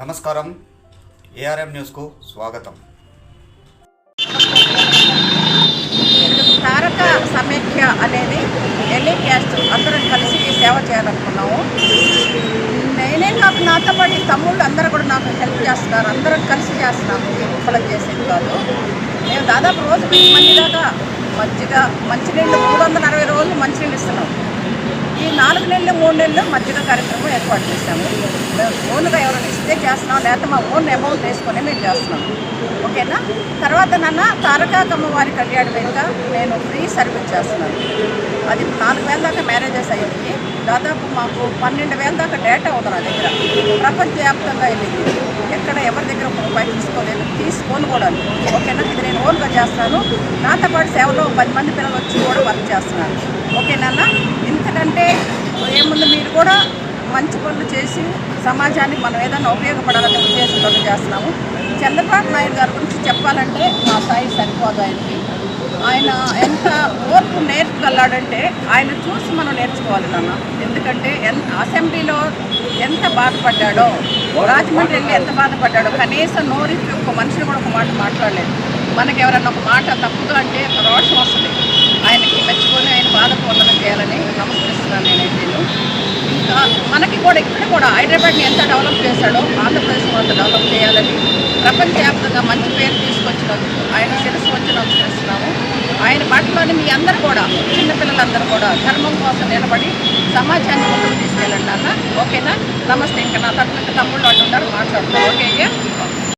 నమస్కారం, ఏఆర్ఎం న్యూస్కు స్వాగతం. తారక సమైక్య అనేది ఎల్ఏ క్యాస్ట్ అందరం కలిసి సేవ చేయాలనుకున్నాము. నేనే కాదు, నాతో పాటు తమ్ముళ్ళు అందరూ కూడా నాకు హెల్ప్ చేస్తున్నారు. అందరం కలిసి చేస్తున్నాము, ఒక్కళ్ళకి చేసేది కాదు. మేము దాదాపు రోజు 1000 మంది దాకా మంచినీళ్ళు 360 రోజులు మంచినీళ్ళు ఇస్తున్నాం. ఈ 4 నెలలు 3 నెలలు మజ్జిగ కార్యక్రమం ఏర్పాటు చేశాము. మేము ఓన్గా ఎవరైనా ఇస్తే చేస్తున్నాం, లేకపోతే మా ఓన్ అమౌంట్ వేసుకొని మేము చేస్తున్నాం. ఓకేనా? తర్వాత తారకాకమ్మ వారి కళ్యాణ వేదిక నేను ఫ్రీ సర్వీస్ చేస్తున్నాను. అది 4000 దాకా మ్యారేజెస్ అయ్యింది. దాదాపు మాకు 12,000 దాకా డేటా ఉంది నా దగ్గర. ప్రపంచవ్యాప్తంగా వెళ్ళింది. ఎక్కడ ఎవరి దగ్గర ఒక రూపాయి తీసుకొని కూడా. ఓకేనా? ఇది నేను ఓన్గా చేస్తాను. నాతో పాటు సేవలో 10 మంది పిల్లలు వచ్చి కూడా వర్క్ చేస్తున్నాను. ఓకేనా? ఇంతకంటే ఏముంది, మీరు కూడా మంచి పనులు చేసి సమాజానికి మనం ఏదైనా ఉపయోగపడాలనే ఉద్దేశంతో చేస్తున్నాము. చంద్రబాబు నాయుడు గారి గురించి చెప్పాలంటే మా స్థాయి సరిపోదు. ఆయన ఎంత ఓర్పు నేర్పగలడంటే ఆయన చూసి మనం నేర్చుకోవాలి ఎందుకంటే అసెంబ్లీలో ఎంత బాధపడ్డాడో, రాజమండ్రి వెళ్ళి ఎంత బాధపడ్డాడో, కనీసం నోరికి ఒక మనిషిని కూడా ఒక మాట మాట్లాడలేదు. మనకి ఎవరన్నా ఒక మాట తప్పుగా అంటే రోషం వస్తుంది. ఆయనకి మెచ్చుకొని ఆయన బాధకు వందనం చేయాలని నమస్కరిస్తున్నాను నేనైతే. ఇంకా మనకి కూడా ఇక్కడ కూడా హైదరాబాద్ని ఎంత డెవలప్ చేశాడో ఆంధ్రప్రదేశ్ అంత డెవలప్ చేయాలని ప్రపంచవ్యాప్తంగా మంచి పేరు తీసుకొచ్చినందుకు ఆయన శిరస్సు వచ్చి నమస్కరిస్తున్నాము. ఆయన మాటలోని మీ అందరూ కూడా, చిన్నపిల్లలందరూ కూడా ధర్మం కోసం నిలబడి సమాజాన్ని ముందుకు తీసుకెళ్ళండి అన్న. ఓకేనా? నమస్తే. ఇంకా నా తరఫున తమ్ముళ్ళు అంటున్నారు, మాట్లాడుతున్నారు. ఓకే.